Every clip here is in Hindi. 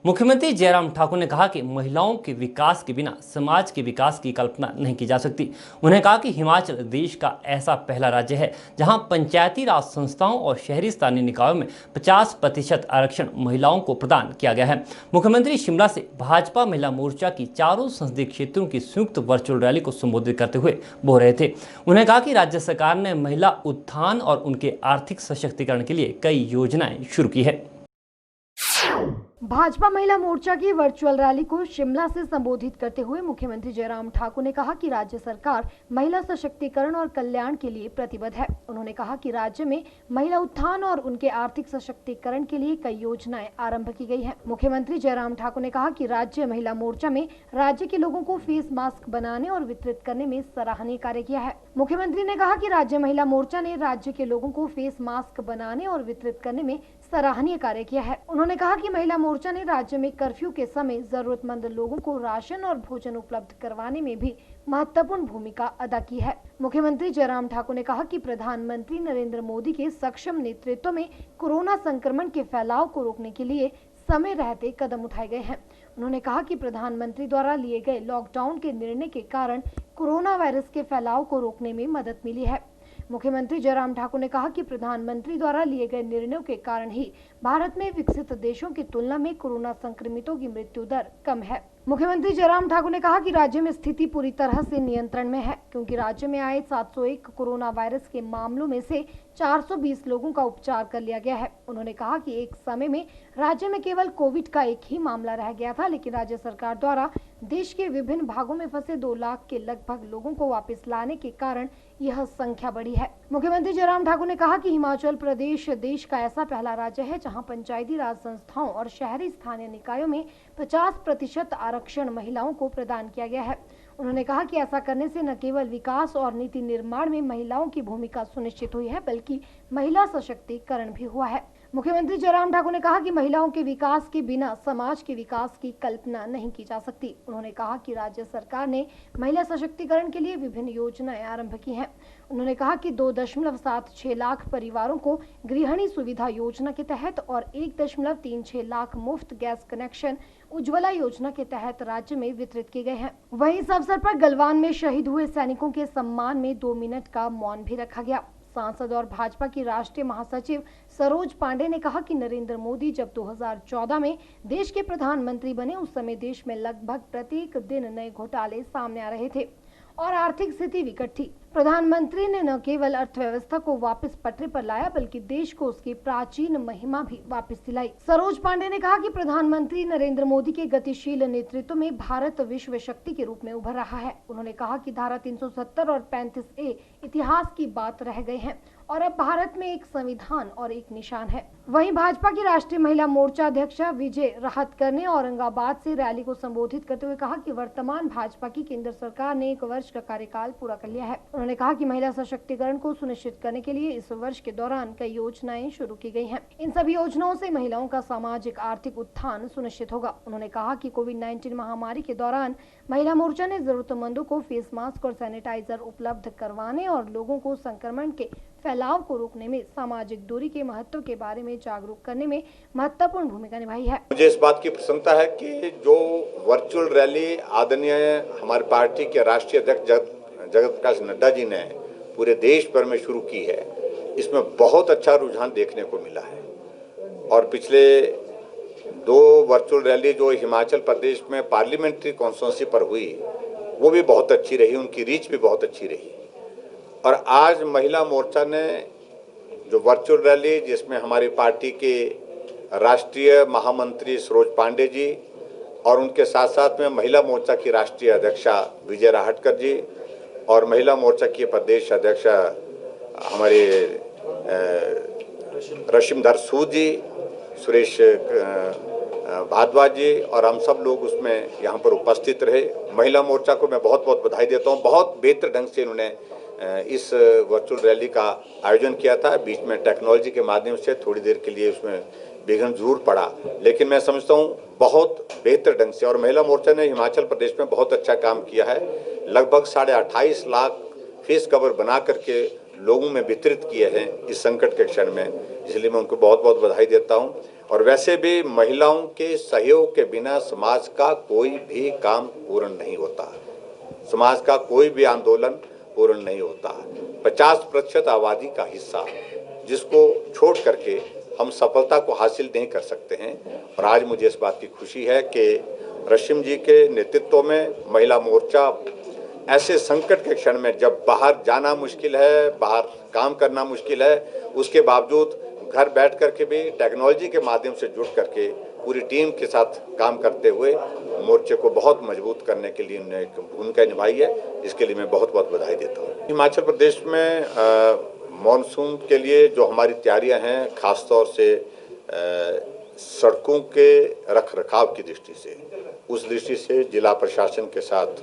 मुख्यमंत्री जयराम ठाकुर ने कहा कि महिलाओं के विकास के बिना समाज के विकास की कल्पना नहीं की जा सकती। उन्होंने कहा कि हिमाचल देश का ऐसा पहला राज्य है जहां पंचायती राज संस्थाओं और शहरी स्थानीय निकायों में 50% आरक्षण महिलाओं को प्रदान किया गया है। मुख्यमंत्री शिमला से भाजपा महिला मोर्चा की चारों संसदीय क्षेत्रों की संयुक्त वर्चुअल रैली को संबोधित करते हुए बोल रहे थे। उन्होंने कहा कि राज्य सरकार ने महिला उत्थान और उनके आर्थिक सशक्तिकरण के लिए कई योजनाएं शुरू की है। भाजपा महिला मोर्चा की वर्चुअल रैली को शिमला से संबोधित करते हुए मुख्यमंत्री जयराम ठाकुर ने कहा कि राज्य सरकार महिला सशक्तिकरण और कल्याण के लिए प्रतिबद्ध है। उन्होंने कहा कि राज्य में महिला उत्थान और उनके आर्थिक सशक्तिकरण के लिए कई योजनाएं आरंभ की गई हैं। मुख्यमंत्री जयराम ठाकुर ने कहा कि राज्य महिला मोर्चा में राज्य के लोगों को फेस मास्क बनाने और वितरित करने में सराहनीय कार्य किया है। मुख्यमंत्री ने कहा कि राज्य महिला मोर्चा ने राज्य के लोगों को फेस मास्क बनाने और वितरित करने में सराहनीय कार्य किया है। उन्होंने कहा कि महिला मोर्चा ने राज्य में कर्फ्यू के समय जरूरतमंद लोगों को राशन और भोजन उपलब्ध करवाने में भी महत्वपूर्ण भूमिका अदा की है। मुख्यमंत्री जयराम ठाकुर ने कहा कि प्रधानमंत्री नरेंद्र मोदी के सक्षम नेतृत्व में कोरोना संक्रमण के फैलाव को रोकने के लिए समय रहते कदम उठाए गए हैं। उन्होंने कहा कि प्रधानमंत्री द्वारा लिए गए लॉकडाउन के निर्णय के कारण कोरोना वायरस के फैलाव को रोकने में मदद मिली है। मुख्यमंत्री जयराम ठाकुर ने कहा कि प्रधानमंत्री द्वारा लिए गए निर्णयों के कारण ही भारत में विकसित देशों की तुलना में कोरोना संक्रमितों की मृत्यु दर कम है। मुख्यमंत्री जयराम ठाकुर ने कहा कि राज्य में स्थिति पूरी तरह से नियंत्रण में है, क्योंकि राज्य में आए 701 कोरोना वायरस के मामलों में से 420 लोगों का उपचार कर लिया गया है। उन्होंने कहा कि एक समय में राज्य में केवल कोविड का एक ही मामला रह गया था, लेकिन राज्य सरकार द्वारा देश के विभिन्न भागों में फंसे 2 लाख के लगभग लोगों को वापस लाने के कारण यह संख्या बढ़ी है। मुख्यमंत्री जयराम ठाकुर ने कहा कि हिमाचल प्रदेश देश का ऐसा पहला राज्य है जहां पंचायती राज संस्थाओं और शहरी स्थानीय निकायों में 50% आरक्षण महिलाओं को प्रदान किया गया है। उन्होंने कहा कि ऐसा करने से न केवल विकास और नीति निर्माण में महिलाओं की भूमिका सुनिश्चित हुई है, बल्कि महिला सशक्तिकरण भी हुआ है। मुख्यमंत्री जयराम ठाकुर ने कहा कि महिलाओं के विकास के बिना समाज के विकास की कल्पना नहीं की जा सकती। उन्होंने कहा कि राज्य सरकार ने महिला सशक्तिकरण के लिए विभिन्न योजनाएं आरंभ की हैं। उन्होंने कहा कि 2.76 लाख परिवारों को गृहिणी सुविधा योजना के तहत और 1.36 लाख मुफ्त गैस कनेक्शन उज्ज्वला योजना के तहत राज्य में वितरित किए गए हैं। वहीं इस अवसर पर गलवान में शहीद हुए सैनिकों के सम्मान में 2 मिनट का मौन भी रखा गया। सांसद और भाजपा की राष्ट्रीय महासचिव सरोज पांडे ने कहा कि नरेंद्र मोदी जब 2014 में देश के प्रधानमंत्री बने, उस समय देश में लगभग प्रत्येक दिन नए घोटाले सामने आ रहे थे और आर्थिक स्थिति विकट थी। प्रधानमंत्री ने न केवल अर्थव्यवस्था को वापस पटरी पर लाया, बल्कि देश को उसकी प्राचीन महिमा भी वापस दिलाई। सरोज पांडे ने कहा कि प्रधानमंत्री नरेंद्र मोदी के गतिशील नेतृत्व में भारत विश्व शक्ति के रूप में उभर रहा है। उन्होंने कहा कि धारा 370 और 35A इतिहास की बात रह गए हैं और अब भारत में एक संविधान और एक निशान है। वहीं भाजपा की राष्ट्रीय महिला मोर्चा अध्यक्ष विजय राहतकर ने औरंगाबाद से रैली को संबोधित करते हुए कहा कि वर्तमान भाजपा की केंद्र सरकार ने 1 वर्ष का कार्यकाल पूरा कर लिया है। उन्होंने कहा कि महिला सशक्तिकरण को सुनिश्चित करने के लिए इस वर्ष के दौरान कई योजनाएं शुरू की गई हैं। इन सभी योजनाओं से महिलाओं का सामाजिक आर्थिक उत्थान सुनिश्चित होगा। उन्होंने कहा कि कोविड-19 महामारी के दौरान महिला मोर्चा ने जरूरतमंदों को फेस मास्क और सैनिटाइजर उपलब्ध करवाने और लोगों को संक्रमण के फैलाव को रोकने में सामाजिक दूरी के महत्व के बारे में जागरूक करने में महत्वपूर्ण भूमिका निभाई है। मुझे इस बात की प्रसन्नता है कि जो वर्चुअल रैली आदरणीय हमारी पार्टी के राष्ट्रीय अध्यक्ष जगत प्रकाश नड्डा जी ने पूरे देश भर में शुरू की है, इसमें बहुत अच्छा रुझान देखने को मिला है। और पिछले 2 वर्चुअल रैली जो हिमाचल प्रदेश में पार्लियामेंट्री कॉन्स्टिट्यूंसी पर हुई, वो भी बहुत अच्छी रही, उनकी रीच भी बहुत अच्छी रही। और आज महिला मोर्चा ने जो वर्चुअल रैली, जिसमें हमारी पार्टी के राष्ट्रीय महामंत्री सरोज पांडे जी और उनके साथ साथ में महिला मोर्चा की राष्ट्रीय अध्यक्षा विजय राहटकर जी और महिला मोर्चा की प्रदेश अध्यक्ष हमारे रशिमधर सूद जी, सुरेश भारद्वाज जी और हम सब लोग उसमें यहाँ पर उपस्थित रहे। महिला मोर्चा को मैं बहुत बहुत बधाई देता हूँ। बहुत बेहतर ढंग से इन्होंने इस वर्चुअल रैली का आयोजन किया था। बीच में टेक्नोलॉजी के माध्यम से थोड़ी देर के लिए उसमें विघ्न जरूर पड़ा, लेकिन मैं समझता हूँ बहुत बेहतर ढंग से। और महिला मोर्चा ने हिमाचल प्रदेश में बहुत अच्छा काम किया है। लगभग 28.5 लाख फेस कवर बना करके लोगों में वितरित किए हैं इस संकट के क्षण में, इसलिए मैं उनको बहुत बहुत बधाई देता हूँ। और वैसे भी महिलाओं के सहयोग के बिना समाज का कोई भी काम पूर्ण नहीं होता, समाज का कोई भी आंदोलन पूर्ण नहीं होता। 50% आबादी का हिस्सा जिसको छोड़ करके हम सफलता को हासिल नहीं कर सकते हैं। और आज मुझे इस बात की खुशी है कि रश्मि जी के नेतृत्व में महिला मोर्चा ऐसे संकट के क्षण में, जब बाहर जाना मुश्किल है, बाहर काम करना मुश्किल है, उसके बावजूद घर बैठ करके भी टेक्नोलॉजी के माध्यम से जुड़ करके पूरी टीम के साथ काम करते हुए मोर्चे को बहुत मजबूत करने के लिए उन्होंने एक भूमिका निभाई है। इसके लिए मैं बहुत बहुत बधाई देता हूँ। हिमाचल प्रदेश में मानसून के लिए जो हमारी तैयारियां हैं, खासतौर से सड़कों के रख रखाव की दृष्टि से, उस दृष्टि से जिला प्रशासन के साथ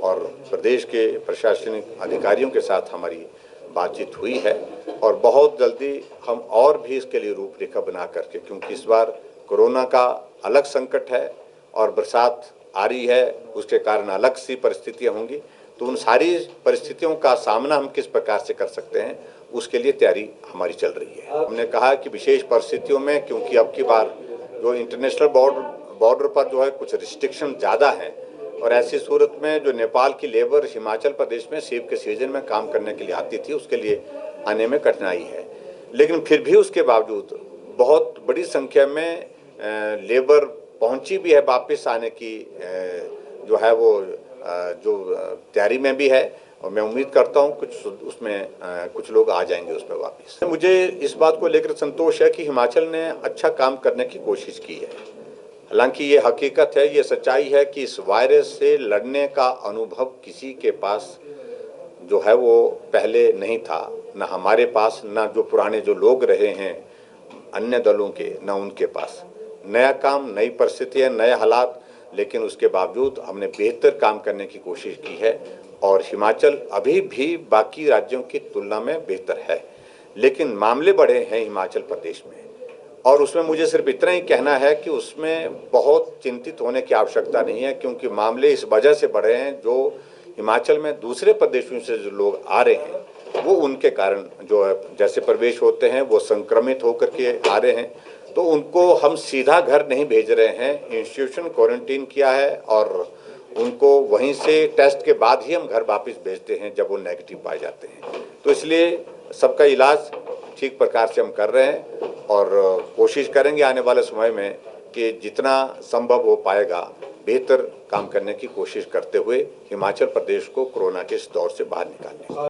और प्रदेश के प्रशासनिक अधिकारियों के साथ हमारी बातचीत हुई है और बहुत जल्दी हम और भी इसके लिए रूपरेखा बना करके, क्योंकि इस बार कोरोना का अलग संकट है और बरसात आ रही है, उसके कारण अलग सी परिस्थितियां होंगी, तो उन सारी परिस्थितियों का सामना हम किस प्रकार से कर सकते हैं, उसके लिए तैयारी हमारी चल रही है। हमने कहा कि विशेष परिस्थितियों में, क्योंकि अब की बार जो इंटरनेशनल बॉर्डर पर जो है कुछ रिस्ट्रिक्शन ज़्यादा हैं और ऐसी सूरत में जो नेपाल की लेबर हिमाचल प्रदेश में सेब के सीजन में काम करने के लिए आती थी, उसके लिए आने में कठिनाई है। लेकिन फिर भी उसके बावजूद बहुत बड़ी संख्या में लेबर पहुंची भी है, वापस आने की जो है वो जो तैयारी में भी है और मैं उम्मीद करता हूं कुछ उसमें कुछ लोग आ जाएंगे उस पर वापस। मुझे इस बात को लेकर संतोष है कि हिमाचल ने अच्छा काम करने की कोशिश की है। हालांकि ये हकीकत है, ये सच्चाई है कि इस वायरस से लड़ने का अनुभव किसी के पास जो है वो पहले नहीं था, ना हमारे पास, ना जो पुराने जो लोग रहे हैं अन्य दलों के, ना उनके पास। नया काम, नई परिस्थितियाँ, नए हालात, लेकिन उसके बावजूद हमने बेहतर काम करने की कोशिश की है और हिमाचल अभी भी बाकी राज्यों की तुलना में बेहतर है। लेकिन मामले बढ़े हैं हिमाचल प्रदेश में और उसमें मुझे सिर्फ इतना ही कहना है कि उसमें बहुत चिंतित होने की आवश्यकता नहीं है, क्योंकि मामले इस वजह से बढ़े हैं जो हिमाचल में दूसरे प्रदेशों से जो लोग आ रहे हैं वो उनके कारण जो है जैसे प्रवेश होते हैं वो संक्रमित होकर के आ रहे हैं, तो उनको हम सीधा घर नहीं भेज रहे हैं, इंस्टीट्यूशन क्वारंटीन किया है और उनको वहीं से टेस्ट के बाद ही हम घर वापस भेजते हैं जब वो नेगेटिव पाए जाते हैं। तो इसलिए सबका इलाज ठीक प्रकार से हम कर रहे हैं और कोशिश करेंगे आने वाले समय में कि जितना संभव हो पाएगा बेहतर काम करने की कोशिश करते हुए हिमाचल प्रदेश को कोरोना के इस दौर से बाहर निकालने।